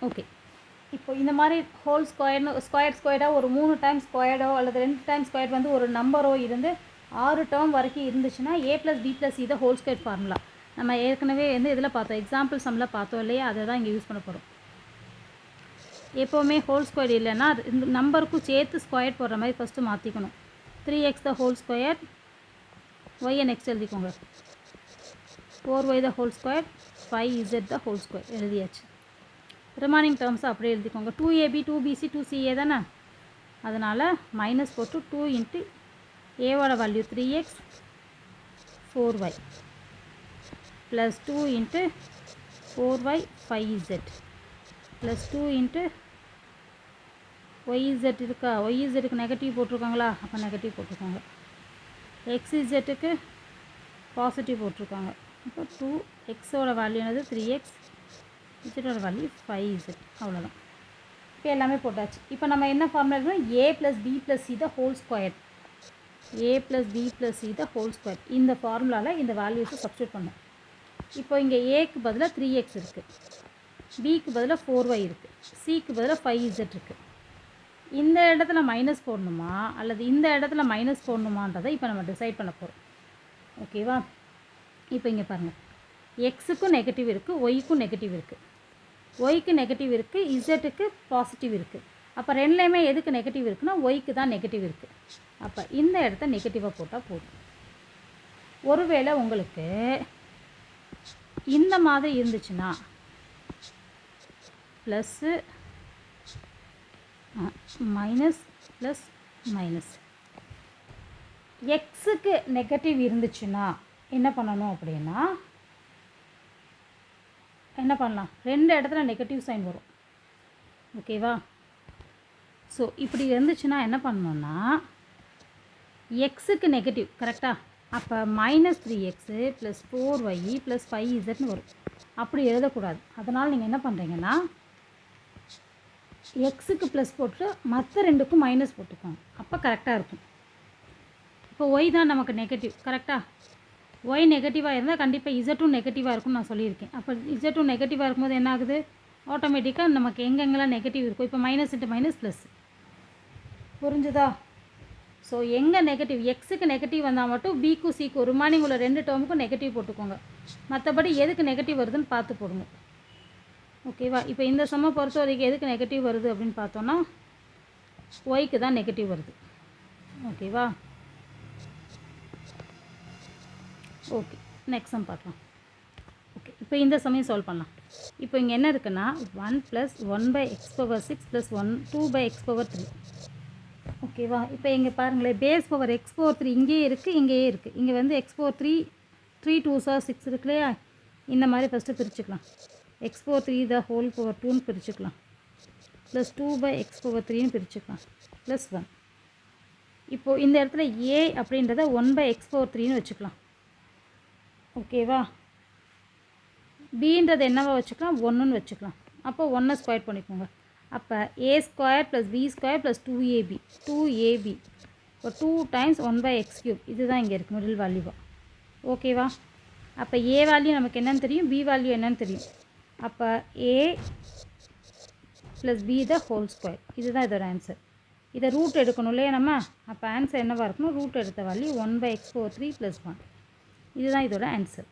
ஓகே, இப்போ இந்த மாதிரி ஹோல் ஸ்கொயர்டாக ஒரு 3 டைம் ஸ்கொயர்டோ அல்லது 2 டைம் ஸ்கொயர்ட் வந்து ஒரு நம்பரோ இருந்து 6 டேர்ம் வரைக்கும் இருந்துச்சுன்னா a + b + c the whole square formula. நம்ம ஏற்கனவே வந்து இதில் பார்த்தோம், எக்ஸாம்பிள் சம்மில் பார்த்தோம் இல்லையா, அதை தான் இங்கே யூஸ் பண்ண போகிறோம். எப்போவுமே ஹோல் ஸ்கொயர் இல்லைன்னா இந்த நம்பருக்கும் சேர்த்து ஸ்கொயர் போடுற மாதிரி ஃபஸ்ட்டு மாற்றிக்கணும். 3x the whole square, y and x எழுதிக்கோங்க. 4y the whole square, 5z the whole square எழுதியாச்சு. ரிமைனிங் டேர்ம்ஸை அப்படியே எழுதிக்கோங்க. 2ab 2bc 2ca தானே, அதனால் மைனஸ் போட்டு 2 இன்ட்டு ஏவோட value 3x 4y plus 2 into 4y 5z plus 2 into yz இருக்கா, yzக்கு negative போட்டிருக்காங்களா, அப்போ நெகட்டிவ் போட்டிருக்காங்க. xzக்கு பாசிட்டிவ் போட்டிருக்காங்க. இப்போ 2xோட வேல்யூ என்னது 3x, zோட வேல்யூ 5z. அவ்வளோதான். இப்போ எல்லாமே போட்டாச்சு. இப்போ நம்ம என்ன ஃபார்முலா இருக்கோம், a + b + c the whole square, a + b + c the whole square. இந்த ஃபார்முலாவில் இந்த வேல்யூஸை சப்ஸ்டியூட் பண்ணோம். இப்போ இங்கே ஏக்கு பதிலாக 3x இருக்குது, பிக்கு பதிலாக 4y இருக்குது, சிக்கு பதிலாக 5z இருக்குது. இந்த இடத்துல மைனஸ் போடணுமா அல்லது இந்த இடத்துல மைனஸ் போடணுமான்றதை இப்போ நம்ம டிசைட் பண்ண போகிறோம். ஓகேவா? இப்போ இங்கே பாருங்கள், எக்ஸுக்கும் நெகட்டிவ் இருக்குது, ஒய்க்கும் நெகட்டிவ் இருக்குது. ஒய்க்கு நெகட்டிவ் இருக்குது, இசட்டுக்கு பாசிட்டிவ் இருக்குது. அப்போ ரெண்டுலேயுமே எதுக்கு நெகட்டிவ் இருக்குன்னா ஒய்க்கு தான் நெகட்டிவ் இருக்குது. அப்போ இந்த இடத்த நெகட்டிவாக போட்டால் போதும். ஒருவேளை உங்களுக்கு இந்த மாதிரி இருந்துச்சுன்னா ப்ளஸ்ஸு மைனஸ் ப்ளஸ் மைனஸ், எக்ஸுக்கு நெகட்டிவ் இருந்துச்சுன்னா என்ன பண்ணணும் அப்படின்னா, என்ன பண்ணலாம், 2 இடத்துல நெகட்டிவ் சைன் வரும். ஓகேவா? ஸோ இப்படி இருந்துச்சுன்னா என்ன பண்ணணுன்னா, எக்ஸுக்கு நெகட்டிவ் கரெக்டாக, அப்போ -3x + 4y + 5zன்னு வரும். அப்படி எழுதக்கூடாது. அதனால் நீங்கள் என்ன பண்ணுறீங்கன்னா, எக்ஸுக்கு ப்ளஸ் போட்டு மற்ற ரெண்டுக்கும் மைனஸ் போட்டுக்கோங்க. அப்போ கரெக்டாக இருக்கும். இப்போ ஒய் தான் நமக்கு நெகட்டிவ் கரெக்டாக. ஒய் நெகட்டிவாக இருந்தால் கண்டிப்பாக இசட்டும் நெகட்டிவாக இருக்கும்னு நான் சொல்லியிருக்கேன். அப்போ இசட்டும் நெகட்டிவாக இருக்கும்போது என்ன ஆகுது, ஆட்டோமேட்டிக்காக நமக்கு எங்கெங்கெல்லாம் நெகட்டிவ் இருக்கும். இப்போ மைனஸ் இன்ட்டு மைனஸ் ப்ளஸ். புரிஞ்சுதா? ஸோ எங்கே நெகட்டிவ் எக்ஸுக்கு நெகட்டிவ் வந்தால் மட்டும் பிக்கும் சிக்கும் ரிமைனிங் உள்ள 2 டேர்முக்கும் நெகட்டிவ் போட்டுக்கோங்க. மற்றபடி எதுக்கு நெகட்டிவ் வருதுன்னு பார்த்து போடுங்க. ஓகேவா? இப்போ இந்த சம்மை பொறுத்த வரைக்கும் எதுக்கு நெகட்டிவ் வருது அப்படின்னு பார்த்தோன்னா ஒய்க்கு தான் நெகட்டிவ் வருது. ஓகேவா? ஓகே, நெக்ஸ்ட் சம் பார்க்கலாம். ஓகே, இப்போ இந்த சமயம் சால்வ் பண்ணலாம். இப்போ இங்கே என்ன இருக்குன்னா 1 + 1/x⁴ + 2/x⁴. ஓகேவா? இப்போ இங்கே பாருங்களேன், பேஸ் பவர் x⁴ இங்கேயே இருக்குது, இங்கேயே இருக்குது. இங்கே வந்து x⁴ 3 2s are 6 இருக்கு இல்லையா? இந்த மாதிரி ஃபஸ்ட்டு பிரிச்சுக்கலாம். x⁴ 2ன்னு பிரிச்சுக்கலாம். ப்ளஸ் 2/x⁴ பிரிச்சுக்கலாம். ப்ளஸ் 1. இப்போது இந்த இடத்துல a அப்படின்றத 1/x⁴ வச்சுக்கலாம். ஓகேவா? bன்றது என்னவா வச்சுக்கலாம்? 1ன்னு வச்சுக்கலாம். அப்போ 1 ஸ்கொயர் பண்ணிக்கோங்க. அப்போ a² + b² + 2ab 2ab இப்போ 2 டைம்ஸ் 1/x³ இதுதான் இங்கே இருக்குது மிடில் வேல்யூவா. ஓகேவா? அப்போ a வேல்யூ நமக்கு என்னன்னு தெரியும், b வேல்யூ என்னன்னு தெரியும். அப்போ a + b the whole square. இதுதான் இதோட ஆன்சர். இதை ரூட் எடுக்கணும் இல்லையா நம்ம? அப்போ ஆன்சர் என்னவாக இருக்கணும்? ரூட் எடுத்த வேல்யூ 1/x⁴ + 1. இதுதான் இதோட ஆன்சர்.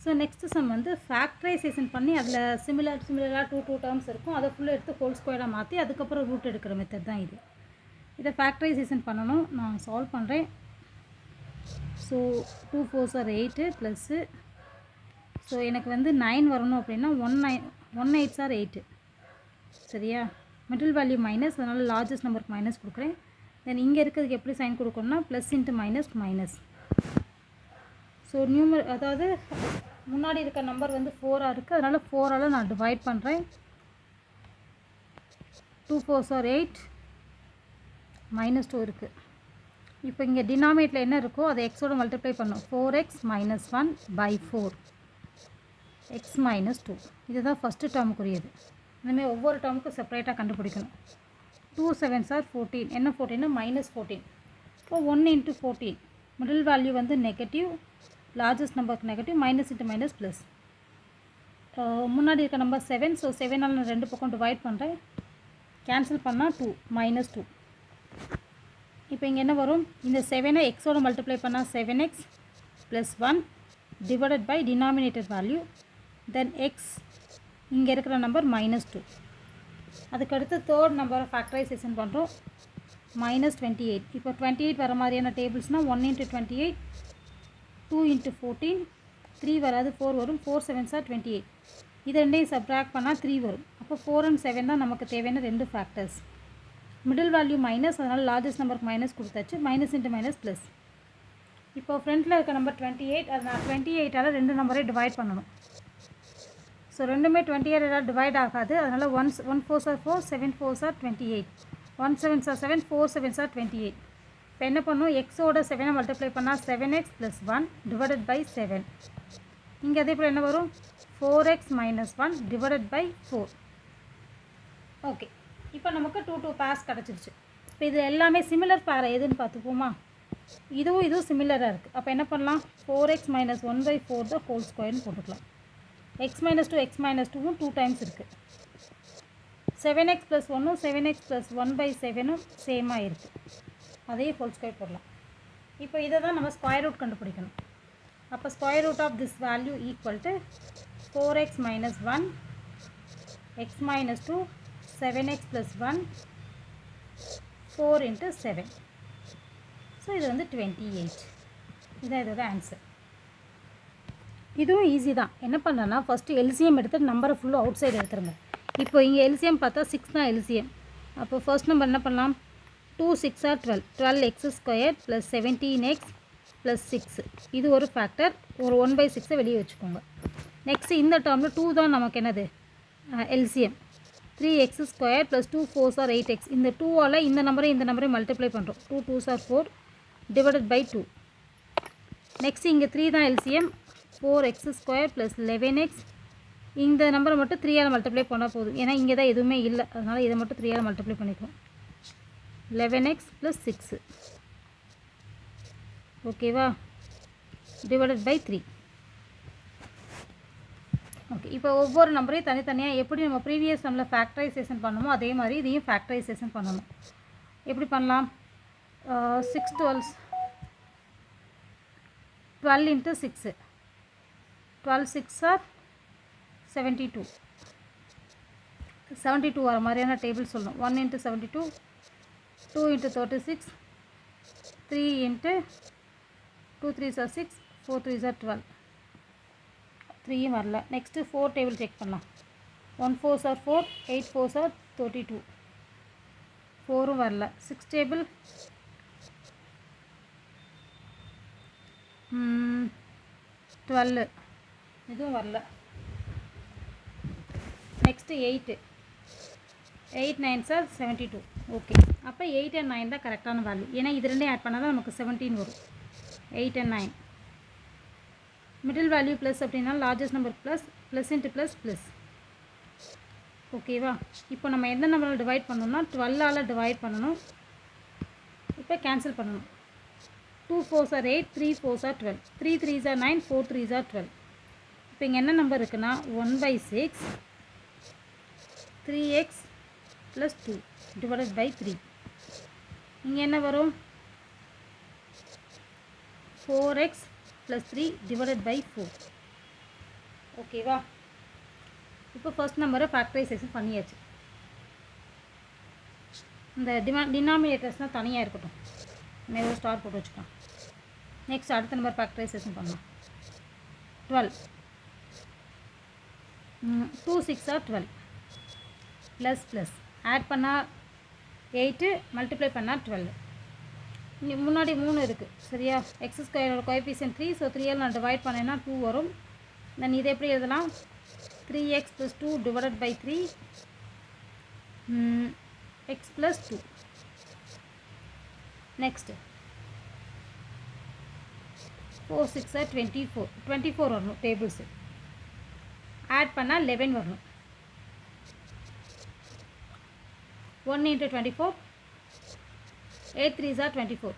ஸோ நெக்ஸ்ட் சம் வந்து ஃபேக்டரைசேஷன் பண்ணி அதில் சிமிலராக 2 டேர்ம்ஸ் இருக்கும். அதை ஃபுல்லாக எடுத்து ஹோல் ஸ்கொயராக மாற்றி அதுக்கப்புறம் ரூட் எடுக்கிற மெத்தட் தான் இது. இதை ஃபேக்டரைசேஷன் பண்ணணும். நான் சால்வ் பண்ணுறேன். So 2 4s are 8 plus so எனக்கு வந்து 9 வரணும் அப்படின்னா 1 8s are 8. சரியா? மிடில் வேல்யூ மைனஸ், அதனால் லார்ஜஸ்ட் நம்பருக்கு மைனஸ் கொடுக்குறேன். தென் இங்கே இருக்கிறதுக்கு எப்படி சைன் கொடுக்கணும்னா plus into minus minus. So அதாவது முன்னாடி இருக்க நம்பர் வந்து 4ஆக இருக்குது, அதனால் 4ஆல் நான் டிவைட் பண்ணுறேன். 2 4s are 8 -2 இருக்குது. இப்போ இங்கே டினாமினேட்டில் என்ன இருக்கோ அதை எக்ஸோட மல்டிப்ளை பண்ணோம். 4x - 1/4 x - 2. இதுதான் ஃபஸ்ட்டு டேர்முக்குரியது. இனிமேல் ஒவ்வொரு டேர்முக்கும் செப்பரேட்டாக கண்டுபிடிக்கணும். 2 7s are 14. என்ன 14னா -14. இப்போ 1 × 14 மிடில் வேல்யூ வந்து நெகட்டிவ், லார்ஜஸ்ட் நம்பருக்கு negative, minus into minus plus. முன்னாடி இருக்க நம்பர் 7. ஸோ 7ஆல் நான் 2 பக்கம் டிவைட் பண்ணுறேன். கேன்சல் பண்ணால் 2 -2. இப்போ இங்கே என்ன வரும்? இந்த 7ஐ எக்ஸோட மல்டிப்ளை பண்ணால் 7x + 1 divided by denominator value. Then x இங்கே இருக்கிற நம்பர் -2. அதுக்கடுத்து தேர்ட் நம்பரை ஃபேக்டரைசேஷன் பண்ணுறோம். -28. இப்போ 28 வர மாதிரியான டேபிள்ஸ்னால் 1 × 28 2 × 14 3 வராது, 4 வரும். 4 7s are 28. இது ரெண்டையும் சப்ட்ராக்ட் பண்ணால் 3 வரும். அப்போ 4 and 7 தான் நமக்கு தேவையான 2 ஃபேக்டர்ஸ். மிடில் வேல்யூ மைனஸ், அதனால் லார்ஜஸ்ட் நம்பருக்கு மைனஸ் கொடுத்தாச்சு. Minus into minus plus. இப்போ ஃப்ரண்ட்டில் இருக்க நம்பர் 28, அது நான் 28ஆல் 2 நம்பரை டிவைட் பண்ணணும். ஸோ ரெண்டுமே 28ஆல் டிவைட் ஆகாது, அதனால் 1 4s are 4 7 4s are 28 1 7s are 7 4 7s are 28. இப்போ என்ன பண்ணும்? எக்ஸோட 7ஐ மல்டிப்ளை பண்ணால் 7x + 1 டிவைடட் பை 7. இங்கே அதே போல் என்ன வரும்? 4x - 1 divided by 4. ஓகே, இப்போ நமக்கு 2 2 பேர்ஸ் கிடச்சிருச்சு. இப்போ இது எல்லாமே சிமிலர் பேர் எதுன்னு பார்த்துப்போமா? இதுவும் சிமிலராக இருக்குது. அப்போ என்ன பண்ணலாம்? 4x - 1/4 த ஹோல் ஸ்கொயர்னு போட்டுக்கலாம். x - 2 x - 2வும் 2 டைம்ஸ் இருக்குது. 7x + 1ம் 7x + 1/7ம் சேமாக இருக்குது. அதே ஹோல் ஸ்கொயர் போடலாம். இப்போ இதை தான் நம்ம ஸ்கொயர் ரூட் கண்டுபிடிக்கணும். அப்போ square root of this value equal to 4x - 1 x - 2 7x + 1 4 × 7. So இது வந்து 28. இதுதான் இதோட ஆன்சர். இதுவும் ஈஸி தான். என்ன பண்ணலன்னா ஃபஸ்ட்டு எல்சிஎம் எடுத்து நம்பரை ஃபுல்லாக அவுட் சைடு எடுத்துருங்க. இப்போ இங்கே எல்சிஎம் பார்த்தா 6 தான் எல்சிஎம். அப்போ ஃபர்ஸ்ட் நம்பர் என்ன பண்ணலாம்? 2 6 are 12 12x² + 17x + 6. இது ஒரு ஃபேக்டர். ஒரு 1/6 வெளியே வச்சுக்கோங்க. நெக்ஸ்ட் இந்த டேர்மில் 2 தான் நமக்கு என்னது? LCM. 3x² + 2 4s are 8x. இந்த 2ஆல் இந்த நம்பரையும் மல்டிப்ளை பண்ணுறோம். 2 2s are 4 divided by 2. Next இங்கே 3 தான் எல்சிஎம். 4x² + 11x. இந்த நம்பரை மட்டும் 3ஆல் மல்டிப்ளை பண்ணால் போதும், ஏன்னா இங்கே தான் எதுவுமே இல்லை, அதனால் இதை மட்டும் 3ஆல் மல்டிப்ளை பண்ணிக்குவோம். 11x + 6. ஓகேவா? Divided by 3. ஓகே, இப்போ ஒவ்வொரு நம்பரையும் தனித்தனியாக எப்படி நம்ம ப்ரீவியஸ் சம்மில் ஃபேக்டரைசேஷன் பண்ணணுமோ அதே மாதிரி இதையும் ஃபேக்டரைசேஷன் பண்ணணும். எப்படி பண்ணலாம்? 6 12 12 into 6, 12 6 are 72. 72 வர மாதிரியான டேபிள் சொல்லணும். 1 into 72, 2 into 36, 3 into 2 3s are 6, 4 3s are 12. 3 வரல. நெக்ஸ்ட்டு 4 டேபிள் செக் பண்ணலாம். 1 4s are 4, 8 4s are 32. 4 வரல. 6 டேபிள் 12, இதுவும் வரல. Next 8 9s are 72. ஓகே, அப்போ 8 and 9 தான் கரெக்டான வேல்யூ. ஏன்னா இது ரெண்டையும் ஆட் பண்ணால் தான் நமக்கு 17 வரும். 8 and 9 மிடில் வேல்யூ ப்ளஸ் அப்படின்னா largest number plus into plus. ஓகேவா? இப்போ நம்ம எந்த நம்பரால் டிவைட் பண்ணணும்னா 12ஆல் டிவைட் பண்ணணும். இப்போ கேன்சல் பண்ணணும். 2 4s are 8, 3 4s are 12, 3 3s are 9, 4 3s are 12. இப்போ இங்கே என்ன நம்பர் இருக்குன்னா 1/6 3x + 2 divided by 3. இங்கே என்ன வரும்? 4x + 3 divided by 4. ஓகேவா? இப்போ ஃபர்ஸ்ட் நம்பரை ஃபேக்டரைசேஷன் பண்ணியாச்சு. இந்த டினாமினேட்டர்ஸ்னால் தனியாக இருக்கட்டும், ஒரு ஸ்டார் போட்டு வச்சுக்கலாம். நெக்ஸ்ட் அடுத்த நம்பர் ஃபேக்டரைசேஷன் பண்ணலாம். 12 2 6 are 12 ப்ளஸ் ஆட் பண்ணால் 8, மல்டிப்ளை பண்ணால் 12. முன்னாடி 3 இருக்குது சரியா? எக்ஸ் ஸ்கொயரோட கோஎஃபிஷியன்ட் 3, ஸோ 3ஆல் நான் டிவைட் பண்ணேன்னா 2 வரும். தென் இதை எப்படி எழுதலாம்? 3x + 2 divided by 3 x + 2. Next 4 6 are 24 வரணும். டேபிள்ஸு ஆட் பண்ணால் 11 வரணும். 1 into 24, 8 3s are 24,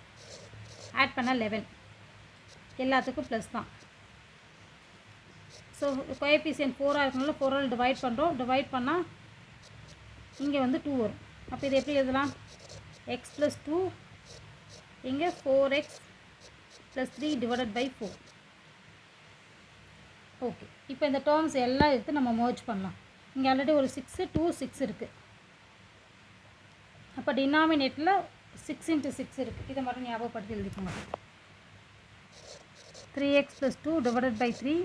ஆட் பண்ணால் 11. எல்லாத்துக்கும் ப்ளஸ் தான். ஸோ கோஎஃபிஷியன்ட் 4ஆக இருக்கனால 4ஆல் டிவைட் பண்ணுறோம். டிவைட் பண்ணால் இங்கே வந்து 2 வரும். அப்போ இது எப்படி எழுதலாம்? x + 2, இங்கே 4x + 3 divided by 4. ஓகே, இப்போ இந்த டேர்ம்ஸ் எல்லாம் எடுத்து நம்ம மர்ஜ் பண்ணலாம். இங்கே ஆல்ரெடி ஒரு 6 2 6 இருக்குது. அப்போ டினாமினேட்டில் 6 into 6 இருக்குது. இதை மட்டும் ஞாபகப்படுத்தி எழுதிக்கோங்க. 3x + 2 divided by 3,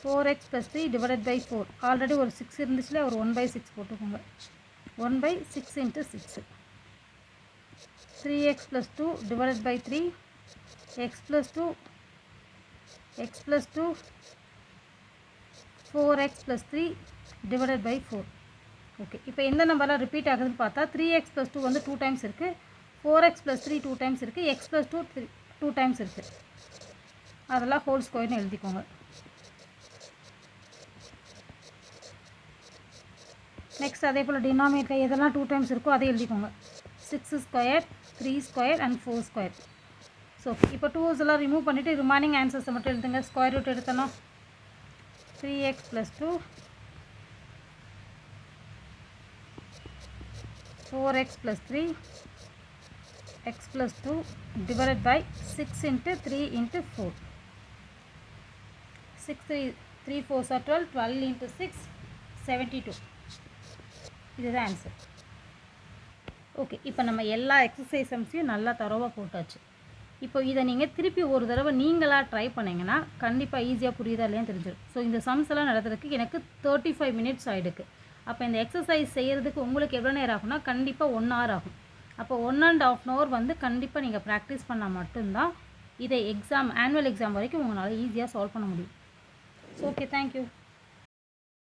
4x + 3 divided by 4. Already ஒரு 6 இருந்துச்சுல, ஒரு 1/6 போட்டுக்கோங்க. 1/6 into 6. 3x + 2 divided by 3, x + 2, 4x + 3 divided by 4. Okay, இப்போ எந்த நம்பரெலாம் ரிப்பீட் ஆகுதுன்னு பார்த்தா 3x + 2 வந்து 2 டைம்ஸ் இருக்குது, 4x + 3 2 டைம்ஸ் இருக்குது, x + 2 2 டைம்ஸ் இருக்குது. அதெல்லாம் ஹோல் ஸ்கொயர்னு எழுதிக்கோங்க. நெக்ஸ்ட் அதே போல் டினாமினேட்டர் எதெல்லாம் 2 டைம்ஸ் இருக்கோ அதை எழுதிக்கோங்க. 6 square, 3 square and 4 square. So இப்போ 2s எல்லாம் ரிமூவ் பண்ணிவிட்டு ரிமைனிங் ஆன்சர்ஸை மட்டும் எழுதுங்க. ஸ்கொயர் ரூட் எடுத்தோன்னா 3x + 2, 4x + 3, x + 2 divided by 6 into 3 into 4. 6 3 4s are 12, 12 into 6 72. இதுதான் ஆன்சர். ஓகே, இப்போ நம்ம எல்லா எக்ஸசைஸையும் நல்லா தரோவாக போட்டாச்சு. இப்போ இதை நீங்கள் திருப்பி ஒரு தடவை நீங்களாக ட்ரை பண்ணிங்கன்னா கண்டிப்பாக ஈஸியாக புரியுதா இல்லையான்னு தெரிஞ்சிடும். ஸோ இந்த சம்ஸ் எல்லாம் நடத்துறதுக்கு எனக்கு 35 minutes ஆகிடுக்கு. அப்போ இந்த எக்ஸசைஸ் செய்கிறதுக்கு உங்களுக்கு எவ்வளோ நேரம் ஆகும்னா கண்டிப்பாக 1 hour ஆகும். அப்போ 1.5 hour வந்து கண்டிப்பாக நீங்கள் ப்ராக்டிஸ் பண்ணால் மட்டும்தான் இதை ஆனுவல் எக்ஸாம் வரைக்கும் உங்களால் ஈஸியாக சால்வ் பண்ண முடியும். So okay, thank you.